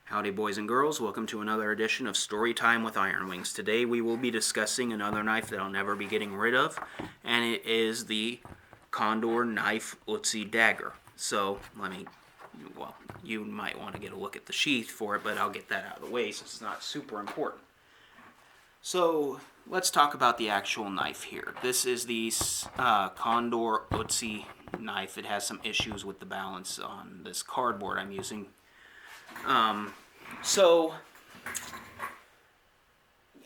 Howdy, boys and girls. Welcome to another edition of Storytime with Iron Wings. Today we will be discussing another knife that I'll never be getting rid of, and it is the Condor knife Otzi Dagger. So, you might want to get a look at the sheath for it, but I'll get that out of the way since it's not super important. So, let's talk about the actual knife here. This is the Condor Otzi knife. It has some issues with the balance on this cardboard I'm using. So,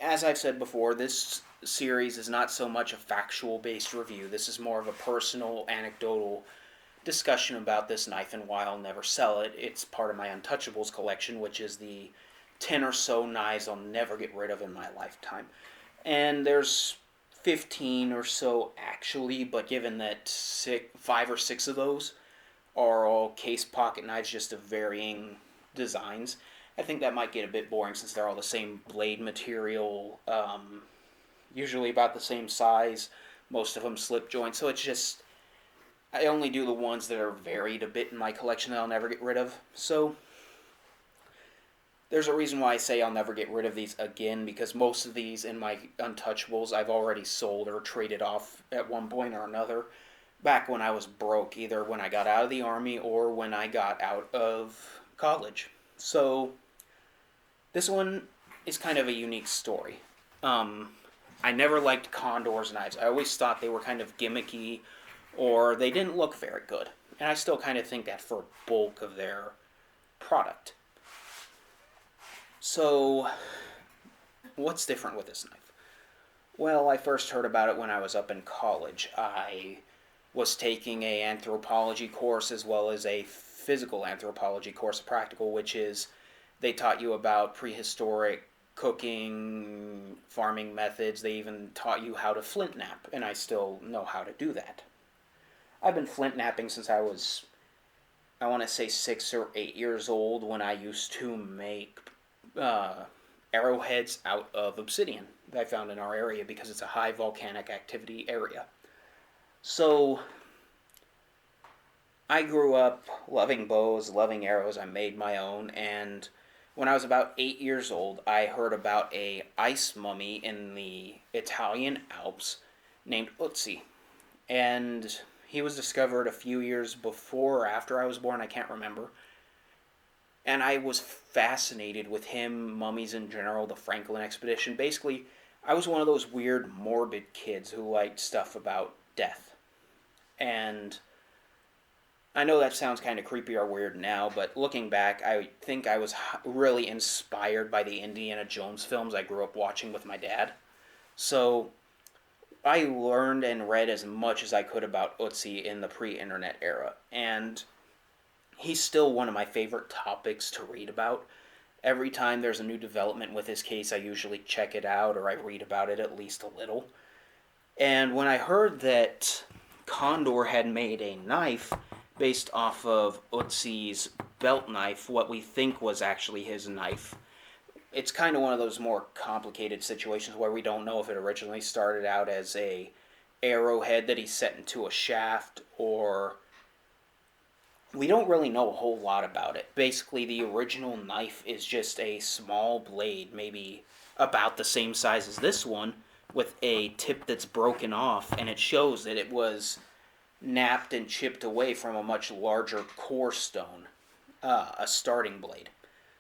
as I've said before, this series is not so much a factual-based review. This is more of a personal, anecdotal discussion about this knife and why I'll never sell it. It's part of my Untouchables collection, which is the 10 or so knives I'll never get rid of in my lifetime. And there's 15 or so actually, but given that 5 or 6 of those are all case pocket knives just of varying designs, I think that might get a bit boring since they're all the same blade material, usually about the same size, most of them slip joint, so it's just, I only do the ones that are varied a bit in my collection that I'll never get rid of. So there's a reason why I say I'll never get rid of these again, because most of these in my Untouchables I've already sold or traded off at one point or another back when I was broke, either when I got out of the Army or when I got out of college. So this one is kind of a unique story. I never liked Condor's knives. I always thought they were kind of gimmicky or they didn't look very good. And I still kind of think that for bulk of their product. So, what's different with this knife? Well, I first heard about it when I was up in college. I was taking an anthropology course as well as a physical anthropology course, practical, which is they taught you about prehistoric cooking, farming methods. They even taught you how to flint knap, and I still know how to do that. I've been flint knapping since I was, I want to say 6 or 8 years old, when I used to make arrowheads out of obsidian that I found in our area because it's a high volcanic activity area. So I grew up loving bows, loving arrows. I made my own, and when I was about 8 years old, I heard about a ice mummy in the Italian Alps named Otzi. And he was discovered a few years before or after I was born, I can't remember. And I was fascinated with him, mummies in general, the Franklin expedition. Basically, I was one of those weird, morbid kids who liked stuff about death. And I know that sounds kind of creepy or weird now, but looking back, I think I was really inspired by the Indiana Jones films I grew up watching with my dad. So I learned and read as much as I could about Otzi in the pre-internet era, and he's still one of my favorite topics to read about. Every time there's a new development with his case, I usually check it out or I read about it at least a little. And when I heard that Condor had made a knife based off of Otzi's belt knife, what we think was actually his knife, it's kind of one of those more complicated situations where we don't know if it originally started out as a arrowhead that he set into a shaft, or we don't really know a whole lot about it. Basically, the original knife is just a small blade, maybe about the same size as this one, with a tip that's broken off, and it shows that it was napped and chipped away from a much larger core stone, a starting blade.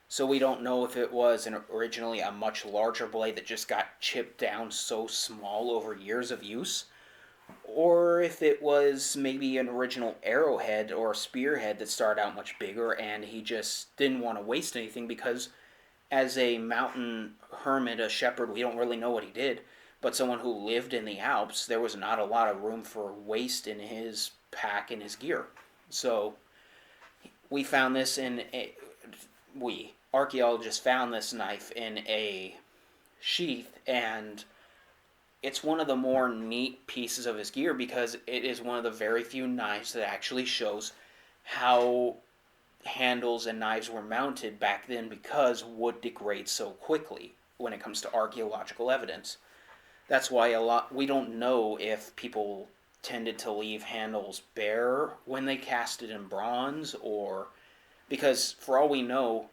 So we don't know if it was originally a much larger blade that just got chipped down so small over years of use, or if it was maybe an original arrowhead or a spearhead that started out much bigger and he just didn't want to waste anything, because as a mountain hermit, a shepherd, we don't really know what he did, but someone who lived in the Alps, there was not a lot of room for waste in his pack and his gear. So we found this archaeologists found this knife in a sheath, and it's one of the more neat pieces of his gear because it is one of the very few knives that actually shows how handles and knives were mounted back then, because wood degrades so quickly when it comes to archaeological evidence. That's why we don't know if people tended to leave handles bare when they cast it in bronze, or because for all we know,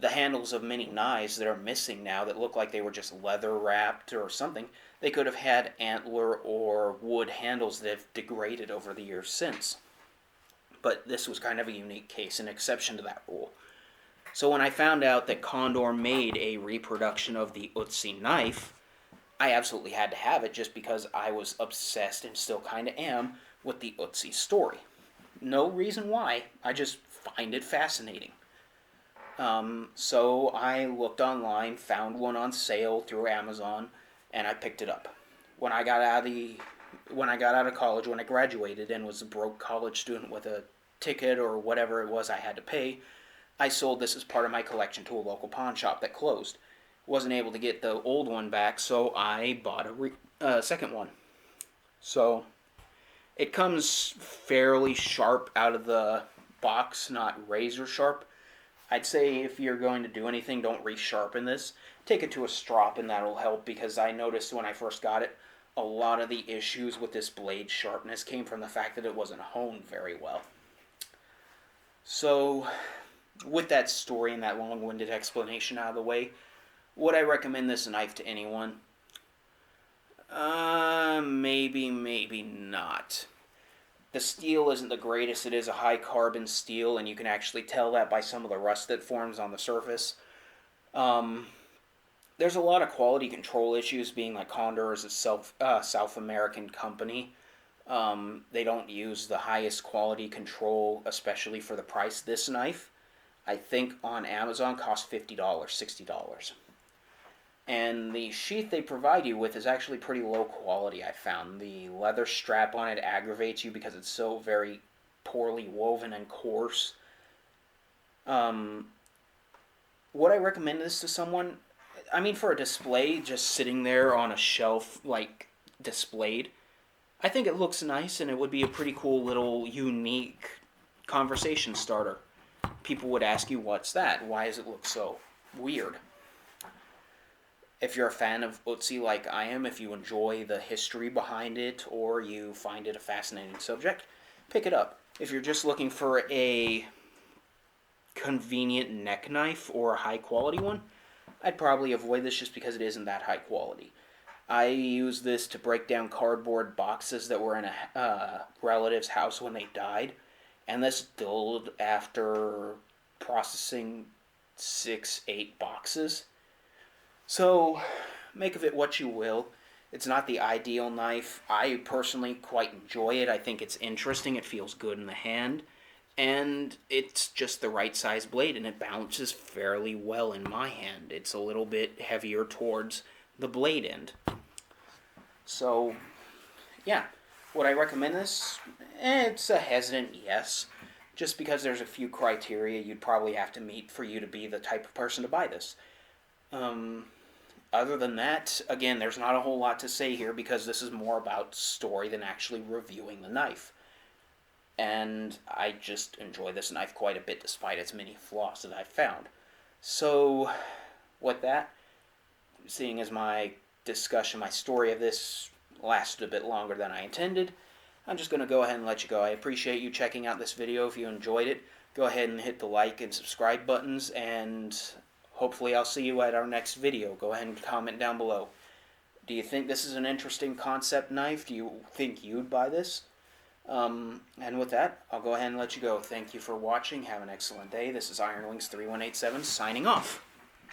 the handles of many knives that are missing now that look like they were just leather wrapped or something, they could have had antler or wood handles that have degraded over the years since. But this was kind of a unique case, an exception to that rule. So when I found out that Condor made a reproduction of the Otzi knife, I absolutely had to have it just because I was obsessed, and still kind of am, with the Otzi story. No reason why, I just find it fascinating. So I looked online, found one on sale through Amazon, and I picked it up. When I got out of college, when I graduated and was a broke college student with a ticket or whatever it was I had to pay, I sold this as part of my collection to a local pawn shop that closed. Wasn't able to get the old one back, so I bought a second one. So it comes fairly sharp out of the box, not razor sharp. I'd say if you're going to do anything, don't resharpen this. Take it to a strop, and that'll help, because I noticed when I first got it, a lot of the issues with this blade sharpness came from the fact that it wasn't honed very well. So, with that story and that long-winded explanation out of the way, would I recommend this knife to anyone? Maybe not. The steel isn't the greatest. It is a high carbon steel, and you can actually tell that by some of the rust that forms on the surface. There's a lot of quality control issues, being like Condor is a South American company. They don't use the highest quality control, especially for the price. This knife, I think on Amazon, costs $50, $60. And the sheath they provide you with is actually pretty low quality, I found. The leather strap on it aggravates you because it's so very poorly woven and coarse. Would I recommend this to someone? I mean, for a display, just sitting there on a shelf, like, displayed, I think it looks nice, and it would be a pretty cool little unique conversation starter. People would ask you, what's that? Why does it look so weird? If you're a fan of Otzi like I am, if you enjoy the history behind it, or you find it a fascinating subject, pick it up. If you're just looking for a convenient neck knife or a high quality one, I'd probably avoid this just because it isn't that high quality. I used this to break down cardboard boxes that were in a relative's house when they died, and this dulled after processing 6-8 boxes. So, make of it what you will. It's not the ideal knife. I personally quite enjoy it. I think it's interesting. It feels good in the hand. And it's just the right size blade, and it balances fairly well in my hand. It's a little bit heavier towards the blade end. So, yeah. Would I recommend this? It's a hesitant yes. Just because there's a few criteria you'd probably have to meet for you to be the type of person to buy this. Other than that, again, there's not a whole lot to say here because this is more about story than actually reviewing the knife. And I just enjoy this knife quite a bit despite its many flaws that I've found. So, with that, seeing as my discussion, my story of this lasted a bit longer than I intended, I'm just going to go ahead and let you go. I appreciate you checking out this video. If you enjoyed it, go ahead and hit the like and subscribe buttons, and hopefully I'll see you at our next video. Go ahead and comment down below. Do you think this is an interesting concept knife? Do you think you'd buy this? And with that, I'll go ahead and let you go. Thank you for watching. Have an excellent day. This is Iron Wings 3187 signing off.